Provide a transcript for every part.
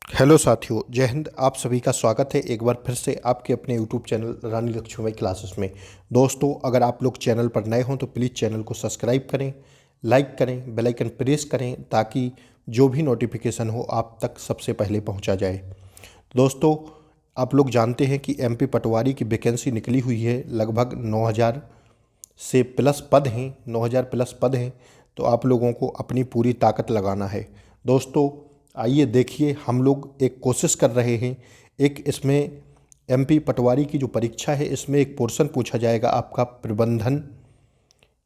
Hello साथियों, जय हिंद। आप सभी का स्वागत है एक बार फिर से आपके अपने यूट्यूब चैनल रानी लक्ष्मीबाई क्लासेस में। दोस्तों, अगर आप लोग चैनल पर नए हों तो प्लीज़ चैनल को सब्सक्राइब करें, लाइक करें, बेल आइकन प्रेस करें ताकि जो भी नोटिफिकेशन हो आप तक सबसे पहले पहुंचा जाए। दोस्तों, आप लोग जानते हैं कि एमपी पटवारी की वैकेंसी निकली हुई है। लगभग 9000 से प्लस पद हैं, 9000 प्लस पद हैं। तो आप लोगों को अपनी पूरी ताकत लगाना है। दोस्तों, आइए देखिए, हम लोग एक कोशिश कर रहे हैं। एक इसमें एमपी पटवारी की जो परीक्षा है इसमें एक पोर्शन पूछा जाएगा आपका प्रबंधन,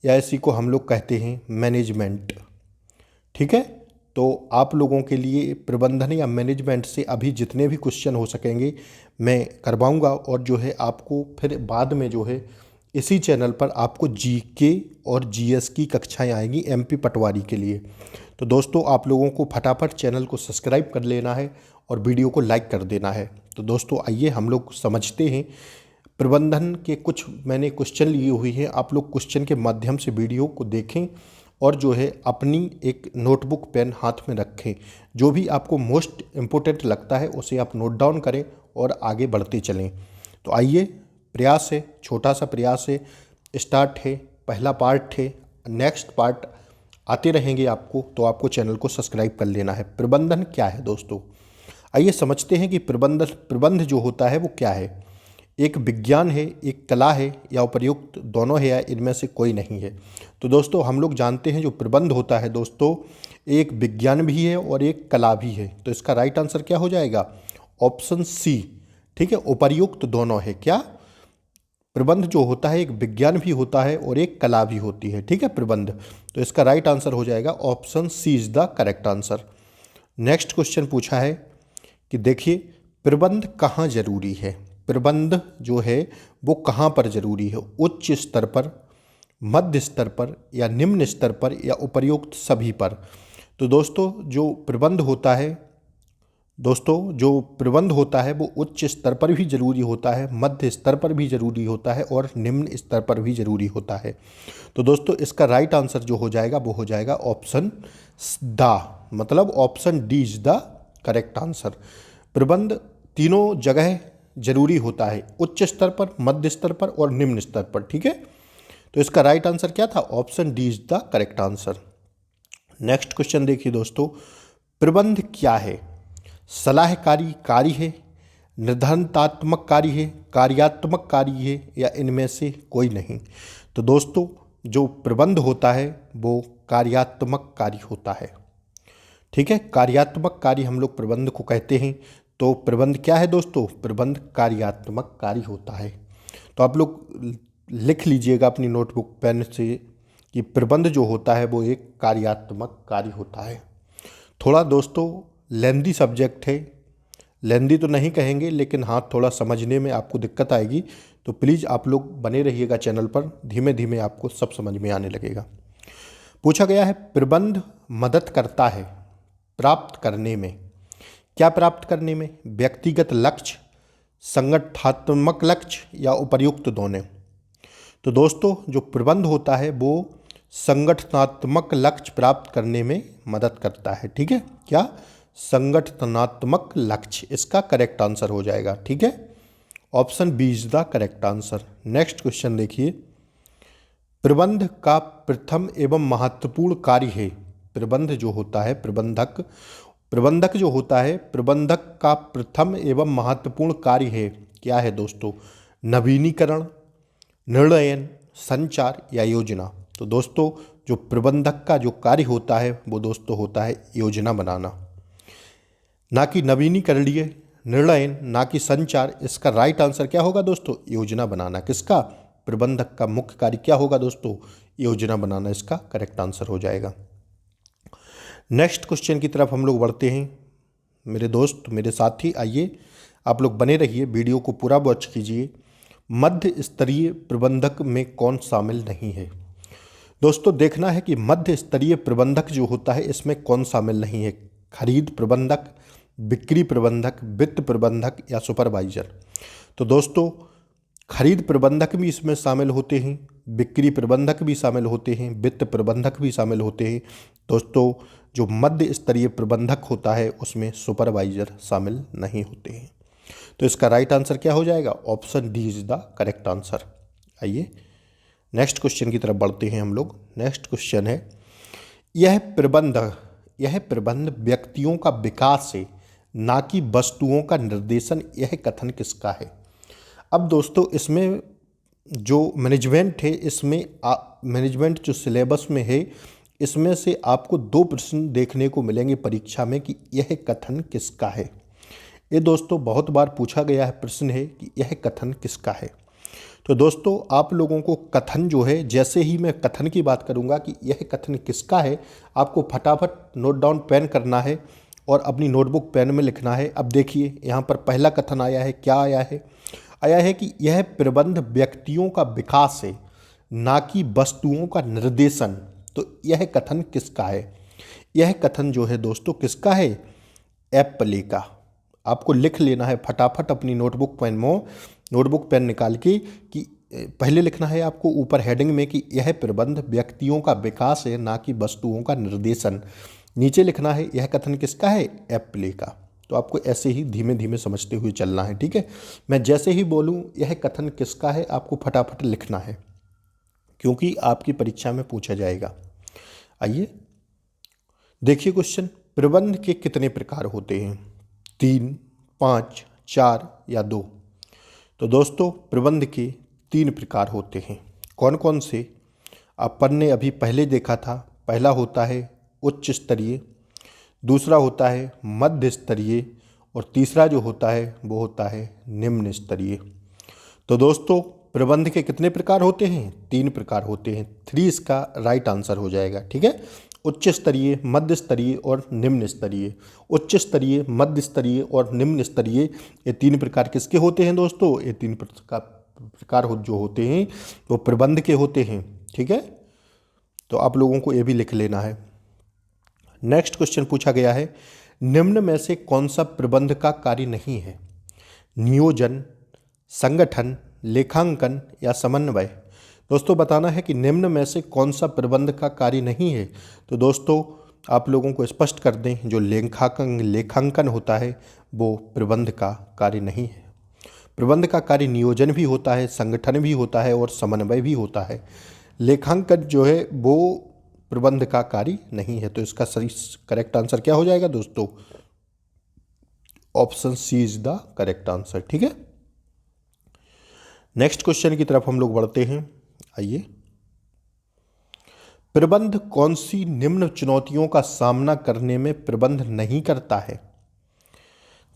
या इसी को हम लोग कहते हैं मैनेजमेंट। ठीक है, तो आप लोगों के लिए प्रबंधन या मैनेजमेंट से अभी जितने भी क्वेश्चन हो सकेंगे मैं करवाऊंगा, और जो है आपको फिर बाद में जो है इसी चैनल पर आपको जीके और जीएस की कक्षाएं आएंगी एमपी पटवारी के लिए। तो दोस्तों, आप लोगों को फटाफट चैनल को सब्सक्राइब कर लेना है और वीडियो को लाइक कर देना है। तो दोस्तों, आइए हम लोग समझते हैं प्रबंधन के कुछ मैंने क्वेश्चन लिए हुए हैं। आप लोग क्वेश्चन के माध्यम से वीडियो को देखें और जो है अपनी एक नोटबुक पेन हाथ में रखें। जो भी आपको मोस्ट इम्पोर्टेंट लगता है उसे आप नोट डाउन करें और आगे बढ़ते चलें। तो आइए, प्रयास है, छोटा सा प्रयास है, स्टार्ट है, पहला पार्ट है, नेक्स्ट पार्ट आते रहेंगे आपको। तो आपको चैनल को सब्सक्राइब कर लेना है। प्रबंधन क्या है दोस्तों, आइए समझते हैं कि प्रबंध जो होता है वो क्या है। एक विज्ञान है, एक कला है, या उपर्युक्त दोनों है, या इनमें से कोई नहीं है। तो दोस्तों, हम लोग जानते हैं जो प्रबंध होता है दोस्तों, एक विज्ञान भी है और एक कला भी है। तो इसका राइट आंसर क्या हो जाएगा? Option C. ठीक है, उपर्युक्त दोनों है। क्या? प्रबंध जो होता है एक विज्ञान भी होता है और एक कला भी होती है। ठीक है, प्रबंध। तो इसका राइट आंसर हो जाएगा option C is the correct answer. Next question पूछा है कि देखिए, प्रबंध कहाँ जरूरी है। प्रबंध जो है वो कहाँ पर जरूरी है? उच्च स्तर पर, मध्य स्तर पर, या निम्न स्तर पर, या उपर्युक्त सभी पर? तो दोस्तों, जो प्रबंध होता है वो उच्च स्तर पर भी जरूरी होता है, मध्य स्तर पर भी जरूरी होता है, और निम्न स्तर पर भी जरूरी होता है। तो दोस्तों, इसका राइट आंसर जो हो जाएगा वो हो जाएगा ऑप्शन द, मतलब option D is the correct answer. प्रबंध तीनों जगह जरूरी होता है, उच्च स्तर पर, मध्य स्तर पर, और निम्न स्तर पर। ठीक है, तो इसका राइट आंसर क्या था? Option D is the correct answer. Next question देखिए दोस्तों, प्रबंध क्या है? सलाहकारी कार्य है, निर्धारणात्मक कार्य है, कार्यात्मक कार्य है, या इनमें से कोई नहीं? तो दोस्तों, जो प्रबंध होता है वो कार्यात्मक कार्य होता है। ठीक है, कार्यात्मक कार्य हम लोग प्रबंध को कहते हैं। तो प्रबंध क्या है दोस्तों? प्रबंध कार्यात्मक कार्य होता है। तो आप लोग लिख लीजिएगा अपनी नोटबुक पेन से कि प्रबंध जो होता है वो एक कार्यात्मक कार्य होता है। थोड़ा दोस्तों लेंदी सब्जेक्ट है, लेंदी तो नहीं कहेंगे, लेकिन हाँ थोड़ा समझने में आपको दिक्कत आएगी। तो प्लीज़ आप लोग बने रहिएगा चैनल पर, धीमे धीमे आपको सब समझ में आने लगेगा। पूछा गया है, प्रबंध मदद करता है प्राप्त करने में। क्या प्राप्त करने में? व्यक्तिगत लक्ष्य, संगठनात्मक लक्ष्य, या उपर्युक्त दोनों? तो दोस्तों, जो प्रबंध होता है वो संगठनात्मक लक्ष्य प्राप्त करने में मदद करता है। ठीक है, क्या? संगठनात्मक लक्ष्य इसका करेक्ट आंसर हो जाएगा। ठीक है, option B is the correct answer. Next question देखिए, प्रबंध का प्रथम एवं महत्वपूर्ण कार्य है। प्रबंध जो होता है, प्रबंधक जो होता है, प्रबंधक का प्रथम एवं महत्वपूर्ण कार्य है। क्या है दोस्तों? नवीनीकरण, निर्णयन, संचार, या योजना? तो दोस्तों, जो प्रबंधक का जो कार्य होता है वो दोस्तों होता है योजना बनाना, ना कि नवीनीकरणीय, निर्णयन, ना कि संचार। इसका राइट आंसर क्या होगा दोस्तों? योजना बनाना। किसका? प्रबंधक का मुख्य कार्य क्या होगा दोस्तों? योजना बनाना इसका करेक्ट आंसर हो जाएगा। नेक्स्ट क्वेश्चन की तरफ हम लोग बढ़ते हैं। मेरे दोस्त, मेरे साथी, आइए आप लोग बने रहिए, वीडियो को पूरा वॉच कीजिए। मध्य स्तरीय प्रबंधक में कौन शामिल नहीं है? दोस्तों, देखना है कि मध्य स्तरीय प्रबंधक जो होता है इसमें कौन शामिल नहीं है। खरीद प्रबंधक, बिक्री प्रबंधक, वित्त प्रबंधक, या सुपरवाइजर? तो दोस्तों, खरीद प्रबंधक भी इसमें शामिल होते हैं, बिक्री प्रबंधक भी शामिल होते हैं, वित्त प्रबंधक भी शामिल होते हैं। दोस्तों जो मध्य स्तरीय प्रबंधक होता है उसमें सुपरवाइजर शामिल नहीं होते हैं। तो इसका राइट आंसर क्या हो जाएगा? Option D is the correct answer. आइए नेक्स्ट क्वेश्चन की तरफ बढ़ते हैं हम लोग। नेक्स्ट क्वेश्चन है, यह प्रबंध व्यक्तियों का विकास है ना कि वस्तुओं का निर्देशन, यह कथन किसका है? अब दोस्तों इसमें जो मैनेजमेंट है, इसमें मैनेजमेंट जो सिलेबस में है, इसमें से आपको 2 प्रश्न देखने को मिलेंगे परीक्षा में कि यह कथन किसका है। ये दोस्तों बहुत बार पूछा गया है प्रश्न है कि यह कथन किसका है। तो दोस्तों आप लोगों को कथन जो है, जैसे ही मैं कथन की बात करूंगा कि यह कथन किसका है, आपको फटाफट नोट डाउन पेन करना है और अपनी नोटबुक पेन में लिखना है। अब देखिए यहाँ पर पहला कथन आया है, क्या आया है? आया है कि यह प्रबंध व्यक्तियों का विकास है ना कि वस्तुओं का निर्देशन। तो यह कथन किसका है? यह कथन जो है दोस्तों किसका है? एप्पले का। आपको लिख लेना है फटाफट अपनी नोटबुक पेन निकाल के कि पहले लिखना है आपको ऊपर हेडिंग में कि यह प्रबंध व्यक्तियों का विकास है ना कि वस्तुओं का निर्देशन। नीचे लिखना है यह कथन किसका है? एप्पले का। तो आपको ऐसे ही धीमे धीमे समझते हुए चलना है, ठीक है। मैं जैसे ही बोलूँ यह कथन किसका है, आपको फटाफट लिखना है क्योंकि आपकी परीक्षा में पूछा जाएगा। आइए देखिए क्वेश्चन, प्रबंध के कितने प्रकार होते हैं? 3, 5, 4 या 2? तो दोस्तों प्रबंध के 3 प्रकार होते हैं। कौन कौन से? अपन ने अभी पहले देखा था। पहला होता है उच्च स्तरीय, दूसरा होता है मध्य स्तरीय और तीसरा जो होता है वो होता है निम्न स्तरीय। तो दोस्तों प्रबंध के कितने प्रकार होते हैं? 3 प्रकार होते हैं। 3 इसका राइट आंसर हो जाएगा, ठीक है। उच्च स्तरीय, मध्य स्तरीय और निम्न स्तरीय। उच्च स्तरीय, मध्य स्तरीय और निम्न स्तरीय, ये 3 प्रकार किसके होते हैं दोस्तों? ये 3 प्रकार जो होते हैं वो प्रबंध के होते हैं, ठीक है। तो आप लोगों को ये भी लिख लेना है। नेक्स्ट क्वेश्चन पूछा गया है, निम्न में से कौन सा प्रबंध का कार्य नहीं है? नियोजन, संगठन, लेखांकन या समन्वय? दोस्तों बताना है कि निम्न में से कौन सा प्रबंध का कार्य नहीं है। तो दोस्तों आप लोगों को स्पष्ट कर दें, जो लेखांकन होता है वो प्रबंध का कार्य नहीं है। प्रबंध का कार्य नियोजन भी होता है, संगठन भी होता है और समन्वय भी होता है। लेखांकन जो है वो प्रबंध का कार्य नहीं है। तो इसका सही करेक्ट आंसर क्या हो जाएगा दोस्तों? Option C is the correct answer, ठीक है। नेक्स्ट क्वेश्चन की तरफ हम लोग बढ़ते हैं। आइए, प्रबंध कौन सी निम्न चुनौतियों का सामना करने में प्रबंध नहीं करता है?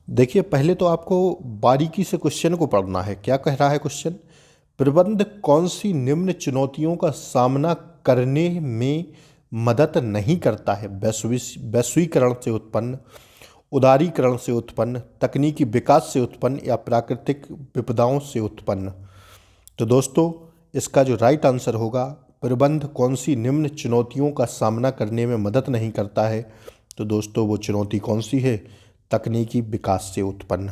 देखिए पहले तो आपको बारीकी से क्वेश्चन को पढ़ना है। क्या कह रहा है क्वेश्चन? प्रबंध कौन सी निम्न चुनौतियों का सामना करने में मदद नहीं करता है? वैश्वीकरण से उत्पन्न, उदारीकरण से उत्पन्न, तकनीकी विकास से उत्पन्न या प्राकृतिक विपदाओं से उत्पन्न? तो दोस्तों इसका जो राइट आंसर होगा, प्रबंध कौन सी निम्न चुनौतियों का सामना करने में मदद नहीं करता है? तो दोस्तों वो चुनौती कौन सी है? तकनीकी विकास से उत्पन्न।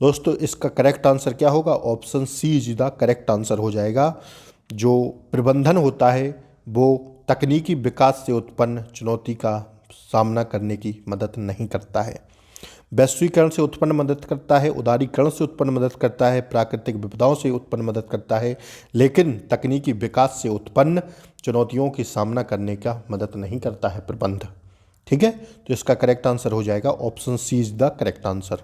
दोस्तों इसका करेक्ट आंसर क्या होगा? Option C is the correct answer हो जाएगा। जो प्रबंधन होता है वो तकनीकी विकास से उत्पन्न चुनौती का सामना करने की मदद नहीं करता है। वैश्वीकरण से उत्पन्न मदद करता है, उदारीकरण से उत्पन्न मदद करता है, प्राकृतिक विपदाओं से उत्पन्न मदद करता है, लेकिन तकनीकी विकास से उत्पन्न चुनौतियों की सामना करने का मदद नहीं करता है प्रबंध, ठीक है। तो इसका करेक्ट आंसर हो जाएगा option C is the correct answer.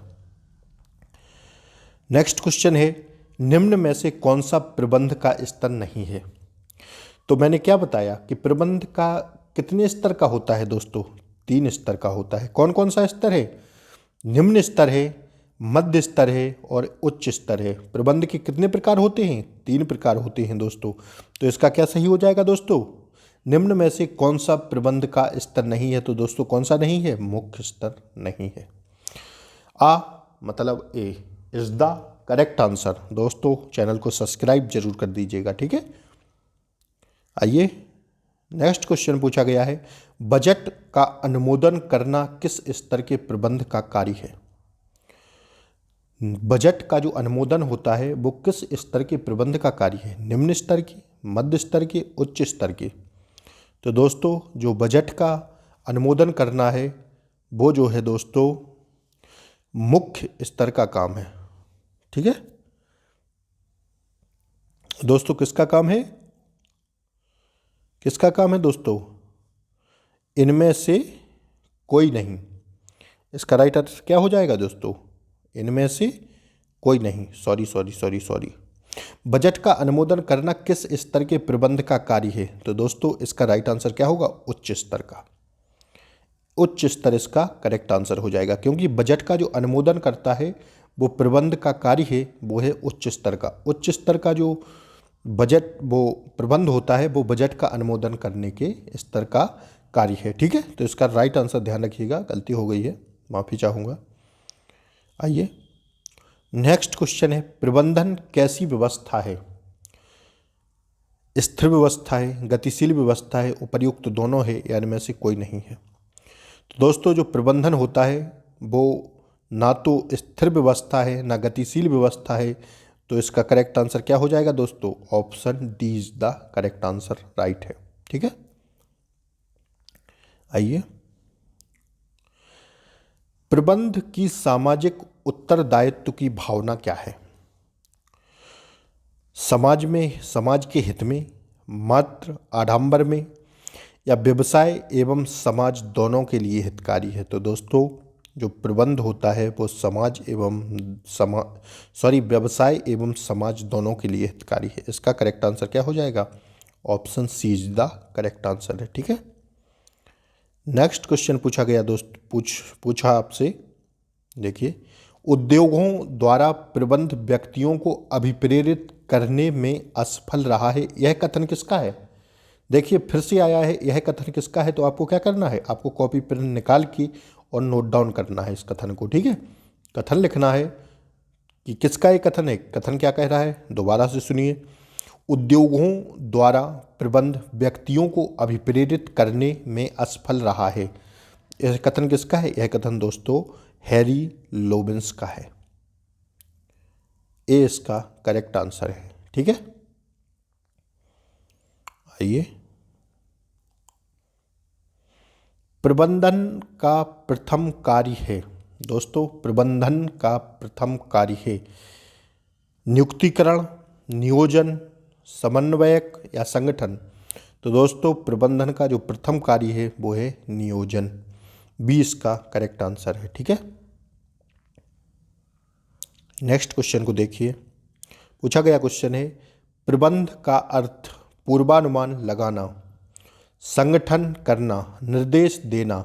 Next question है, निम्न में से कौन सा प्रबंध का स्तर नहीं है? तो मैंने क्या बताया कि प्रबंध का कितने स्तर का होता है दोस्तों? 3 स्तर का होता है। कौन कौन सा स्तर है? निम्न स्तर है, मध्य स्तर है और उच्च स्तर है। प्रबंध के कितने प्रकार होते हैं? 3 प्रकार होते हैं दोस्तों। तो इसका क्या सही हो जाएगा दोस्तों? निम्न में से कौन सा प्रबंध का स्तर नहीं है? तो दोस्तों कौन सा नहीं है? मुख्य स्तर नहीं है। आ मतलब ए इज द करेक्ट आंसर। दोस्तों चैनल को सब्सक्राइब जरूर कर दीजिएगा, ठीक है। आइए नेक्स्ट क्वेश्चन पूछा गया है, बजट का अनुमोदन करना किस स्तर के प्रबंध का कार्य है? बजट का जो अनुमोदन होता है वो किस स्तर के प्रबंध का कार्य है? निम्न स्तर के, मध्य स्तर के, उच्च स्तर के? तो दोस्तों जो बजट का अनुमोदन करना है वो जो है दोस्तों मुख्य स्तर का काम है। ठीक है दोस्तों, किसका काम है? किसका काम है दोस्तों? इनमें से कोई नहीं। इसका राइट आंसर क्या हो जाएगा दोस्तों? इनमें से कोई नहीं। सॉरी। बजट का अनुमोदन करना किस स्तर के प्रबंध का कार्य है? तो दोस्तों इसका राइट आंसर क्या होगा? उच्च स्तर का। उच्च स्तर इसका करेक्ट आंसर हो जाएगा, क्योंकि बजट का जो अनुमोदन करता है वो प्रबंध का कार्य है, वो है उच्च स्तर का। उच्च स्तर का जो बजट वो प्रबंध होता है वो बजट का अनुमोदन करने के स्तर का कार्य है। ठीक है, तो इसका राइट आंसर ध्यान रखिएगा, गलती हो गई है, माफ़ी चाहूँगा। आइए नेक्स्ट क्वेश्चन है, प्रबंधन कैसी व्यवस्था है? स्थिर व्यवस्था है, गतिशील व्यवस्था है, उपर्युक्त दोनों है, या इनमें से कोई नहीं है? तो दोस्तों जो प्रबंधन होता है वो ना तो स्थिर व्यवस्था है ना गतिशील व्यवस्था है, तो इसका करेक्ट आंसर क्या हो जाएगा दोस्तों? Option D is the correct answer, right है। ठीक है, आइए प्रबंध की सामाजिक उत्तरदायित्व की भावना क्या है? समाज में, समाज के हित में, मात्र आडंबर में, या व्यवसाय एवं समाज दोनों के लिए हितकारी है? तो दोस्तों जो प्रबंध होता है वो समाज एवं व्यवसाय एवं समाज दोनों के लिए हितकारी है। इसका करेक्ट आंसर क्या हो जाएगा? Option C is the correct answer है। ठीक है, नेक्स्ट क्वेश्चन पूछा गया दोस्त, पूछा आपसे, देखिए, उद्योगों द्वारा प्रबंध व्यक्तियों को अभिप्रेरित करने में असफल रहा है, यह कथन किसका है? देखिए फिर से आया है, यह कथन किसका है? तो आपको क्या करना है? आपको कॉपी पेन निकाल के और नोट डाउन करना है इस कथन को। ठीक है, कथन लिखना है कि किसका ये कथन है। कथन क्या कह रहा है, दोबारा से सुनिए। उद्योगों द्वारा प्रबंध व्यक्तियों को अभिप्रेरित करने में असफल रहा है, यह कथन किसका है? यह कथन दोस्तों हैरी लोबिन्स का है। ए इसका करेक्ट आंसर है। ठीक है, आइए प्रबंधन का प्रथम कार्य है। दोस्तों प्रबंधन का प्रथम कार्य है नियुक्तिकरण, नियोजन, समन्वयक या संगठन? तो दोस्तों प्रबंधन का जो प्रथम कार्य है वो है नियोजन। बी इसका करेक्ट आंसर है। ठीक है, नेक्स्ट क्वेश्चन को देखिए, पूछा गया क्वेश्चन है, प्रबंध का अर्थ पूर्वानुमान लगाना, संगठन करना, निर्देश देना,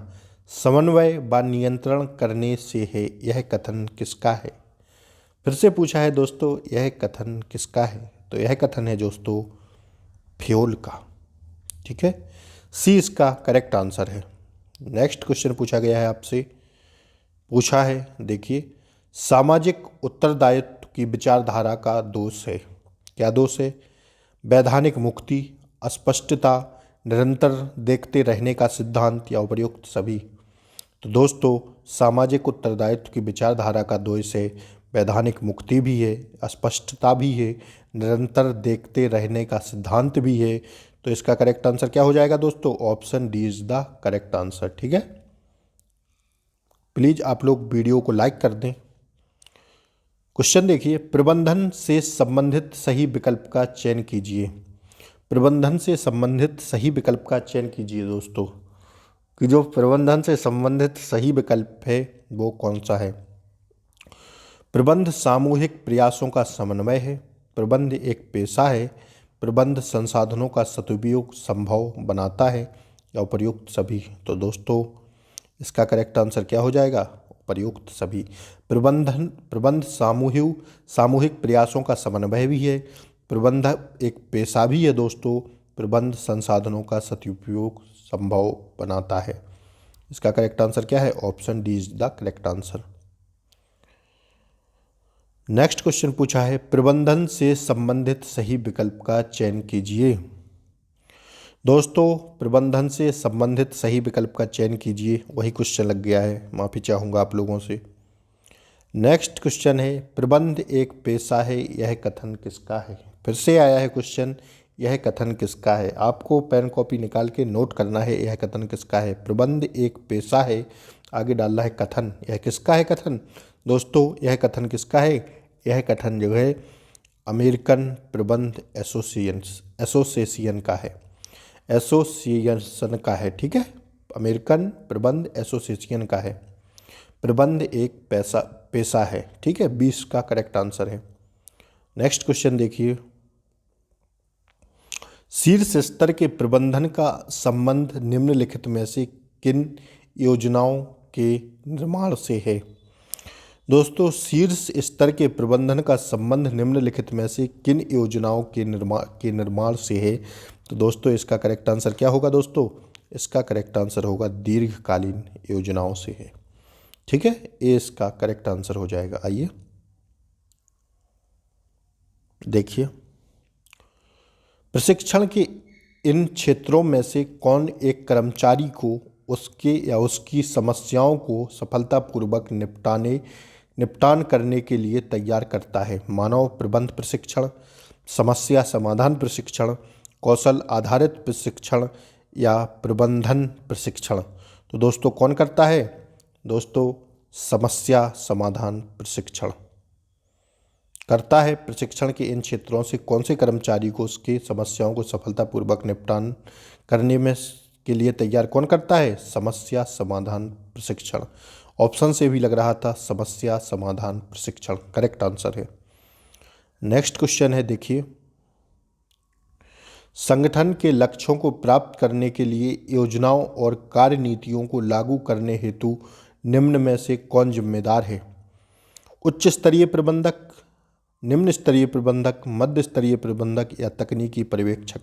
समन्वय व नियंत्रण करने से है, यह कथन किसका है? फिर से पूछा है दोस्तों, यह कथन किसका है? तो यह कथन है दोस्तों फ्योल का। ठीक है, सी इसका करेक्ट आंसर है। नेक्स्ट क्वेश्चन पूछा गया है आपसे, पूछा है, देखिए, सामाजिक उत्तरदायित्व की विचारधारा का दोष है। क्या दोष है? वैधानिक मुक्ति, अस्पष्टता, निरंतर देखते रहने का सिद्धांत, या उपर्युक्त सभी? तो दोस्तों सामाजिक उत्तरदायित्व की विचारधारा का दोष है वैधानिक मुक्ति भी है, अस्पष्टता भी है, निरंतर देखते रहने का सिद्धांत भी है। तो इसका करेक्ट आंसर क्या हो जाएगा दोस्तों? Option D is the correct answer. ठीक है, प्लीज आप लोग वीडियो को लाइक कर दें। क्वेश्चन देखिए, प्रबंधन से संबंधित सही विकल्प का चयन कीजिए। प्रबंधन से संबंधित सही विकल्प का चयन कीजिए दोस्तों, कि जो प्रबंधन से संबंधित सही विकल्प है वो कौन सा है। प्रबंध सामूहिक प्रयासों का समन्वय है, प्रबंध एक पेशा है, प्रबंध संसाधनों का सदुपयोग संभव बनाता है, या उपर्युक्त सभी? तो दोस्तों इसका करेक्ट आंसर क्या हो जाएगा? उपर्युक्त सभी। प्रबंध सामूहिक प्रयासों का समन्वय भी है, प्रबंध एक पेशा भी है दोस्तों, प्रबंध संसाधनों का सदुपयोग संभव बनाता है। इसका करेक्ट आंसर क्या है? Option D is the correct answer. Next question पूछा है, प्रबंधन से संबंधित सही विकल्प का चयन कीजिए। दोस्तों प्रबंधन से संबंधित सही विकल्प का चयन कीजिए, वही क्वेश्चन लग गया है, माफ़ी चाहूँगा आप लोगों से। नेक्स्ट क्वेश्चन है, प्रबंध एक पेशा है, यह कथन किसका है। फिर से आया है क्वेश्चन, यह कथन किसका है। आपको पेन कॉपी निकाल के नोट करना है, यह कथन किसका है। प्रबंध एक पेशा है, आगे डालना है कथन, यह किसका है कथन। दोस्तों यह कथन किसका है, यह कथन जो है अमेरिकन प्रबंध एसोसिएशन का है, एसोसिएशन का है, ठीक है। अमेरिकन प्रबंध एसोसिएशन का है। प्रबंध एक पेशा है, ठीक है। 20 का करेक्ट आंसर है। नेक्स्ट क्वेश्चन देखिए, शीर्ष स्तर के प्रबंधन का संबंध निम्नलिखित में से किन योजनाओं के निर्माण से है। दोस्तों शीर्ष स्तर के प्रबंधन का संबंध निम्नलिखित में से किन योजनाओं के निर्माण से है। तो दोस्तों इसका करेक्ट आंसर क्या होगा। दोस्तों इसका करेक्ट आंसर होगा दीर्घकालीन योजनाओं से है, ठीक है। ये इसका करेक्ट आंसर हो जाएगा। आइए देखिए, प्रशिक्षण के इन क्षेत्रों में से कौन एक कर्मचारी को उसके या उसकी समस्याओं को सफलतापूर्वक निपटान करने के लिए तैयार करता है। मानव प्रबंध प्रशिक्षण, समस्या समाधान प्रशिक्षण, कौशल आधारित प्रशिक्षण या प्रबंधन प्रशिक्षण। तो दोस्तों कौन करता है। दोस्तों समस्या समाधान प्रशिक्षण करता है। प्रशिक्षण के इन क्षेत्रों से कौन से कर्मचारी को उसकी समस्याओं को सफलतापूर्वक निपटान करने में के लिए तैयार कौन करता है। समस्या समाधान प्रशिक्षण। ऑप्शन से भी लग रहा था समस्या समाधान प्रशिक्षण, करेक्ट आंसर है। नेक्स्ट क्वेश्चन है, देखिए, संगठन के लक्ष्यों को प्राप्त करने के लिए योजनाओं और कार्यनीतियों को लागू करने हेतु निम्न में से कौन जिम्मेदार है। उच्च स्तरीय प्रबंधक, निम्न स्तरीय प्रबंधक, मध्य स्तरीय प्रबंधक या तकनीकी पर्यवेक्षक।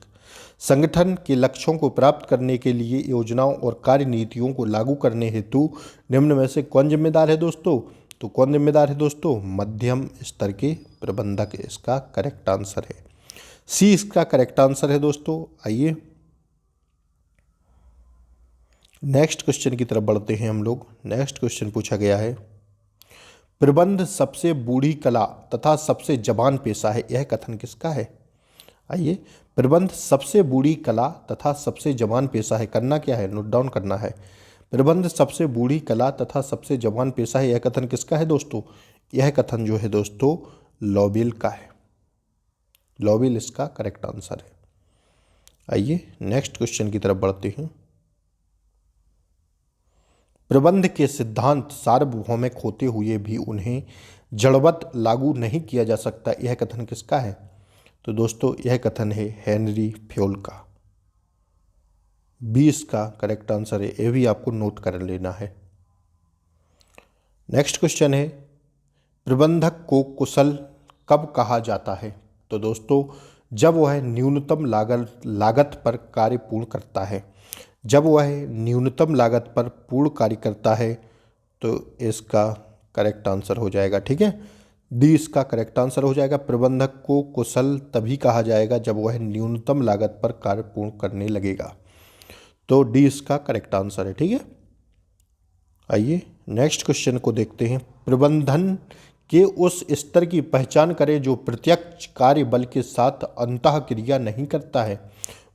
संगठन के लक्ष्यों को प्राप्त करने के लिए योजनाओं और कार्यनीतियों को लागू करने हेतु निम्न में से कौन जिम्मेदार है। दोस्तों तो कौन जिम्मेदार है। दोस्तों मध्यम स्तर के प्रबंधक इसका करेक्ट आंसर है। सी इसका करेक्ट आंसर है। दोस्तों आइए नेक्स्ट क्वेश्चन की तरफ बढ़ते हैं हम लोग। नेक्स्ट क्वेश्चन पूछा गया है, प्रबंध सबसे बूढ़ी कला तथा सबसे जवान पेशा है, यह कथन किसका है। आइए, प्रबंध सबसे बूढ़ी कला तथा सबसे जवान पेशा है, करना क्या है, नोट डाउन करना है। प्रबंध सबसे बूढ़ी कला तथा सबसे जवान पेशा है, यह कथन किसका है। दोस्तों यह कथन जो है दोस्तों लॉवेल का है। लॉवेल इसका करेक्ट आंसर है। आइए नेक्स्ट क्वेश्चन की तरफ बढ़ते हैं। प्रबंध के सिद्धांत सार्वभौमिक होते हुए भी उन्हें जड़वत लागू नहीं किया जा सकता, यह कथन किसका है। तो दोस्तों यह कथन है हेनरी फ्योल का। 20 का करेक्ट आंसर है, यह भी आपको नोट कर लेना है। नेक्स्ट क्वेश्चन है, प्रबंधक को कुशल कब कहा जाता है। तो दोस्तों जब वह न्यूनतम लागत पर कार्य पूर्ण करता है। जब वह न्यूनतम लागत पर पूर्ण कार्य करता है तो इसका करेक्ट आंसर हो जाएगा, ठीक है। डी इसका करेक्ट आंसर हो जाएगा। प्रबंधक को कुशल तभी कहा जाएगा जब वह न्यूनतम लागत पर कार्य पूर्ण करने लगेगा। तो डी इसका करेक्ट आंसर है, ठीक है। आइए नेक्स्ट क्वेश्चन को देखते हैं। प्रबंधन के उस स्तर की पहचान करें जो प्रत्यक्ष कार्य बल के साथ अंतःक्रिया नहीं करता है।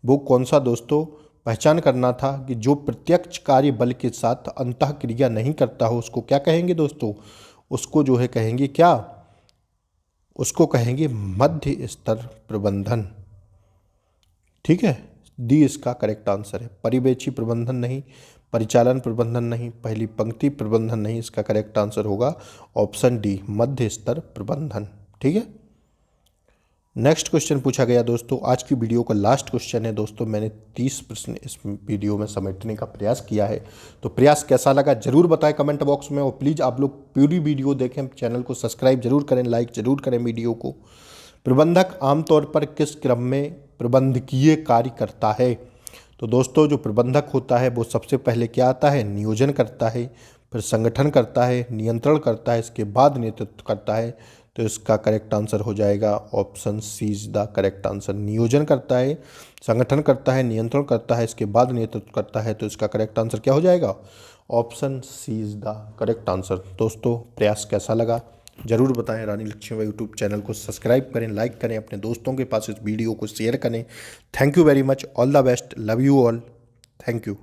वो कौन सा। दोस्तों पहचान करना था कि जो प्रत्यक्ष कार्य बल के साथ अंतःक्रिया नहीं करता हो उसको क्या कहेंगे। दोस्तों उसको जो है कहेंगे क्या, उसको कहेंगे मध्य स्तर प्रबंधन, ठीक है। डी इसका करेक्ट आंसर है। पर्यवेक्षी प्रबंधन नहीं, परिचालन प्रबंधन नहीं, पहली पंक्ति प्रबंधन नहीं, इसका करेक्ट आंसर होगा ऑप्शन डी मध्य स्तर प्रबंधन, ठीक है। नेक्स्ट क्वेश्चन पूछा गया दोस्तों, आज की वीडियो का लास्ट क्वेश्चन है। दोस्तों मैंने 30 प्रश्न इस वीडियो में समेटने का प्रयास किया है, तो प्रयास कैसा लगा जरूर बताएं कमेंट बॉक्स में। और प्लीज़ आप लोग पूरी वीडियो देखें, चैनल को सब्सक्राइब जरूर करें, लाइक जरूर करें वीडियो को। प्रबंधक आमतौर पर किस क्रम में प्रबंधकीय कार्य करता है। तो दोस्तों जो प्रबंधक होता है वो सबसे पहले क्या आता है, नियोजन करता है, फिर संगठन करता है, नियंत्रण करता है, इसके बाद नेतृत्व करता है। तो इसका करेक्ट आंसर हो जाएगा option C is the correct answer. नियोजन करता है, संगठन करता है, नियंत्रण करता है, इसके बाद नेतृत्व करता है। तो इसका करेक्ट आंसर क्या हो जाएगा, option C is the correct answer. दोस्तों प्रयास कैसा लगा ज़रूर बताएं। रानी लक्ष्मीबाई यूट्यूब चैनल को सब्सक्राइब करें, लाइक करें, अपने दोस्तों के पास इस वीडियो को शेयर करें। Thank you very much, all the best, love you all, thank you.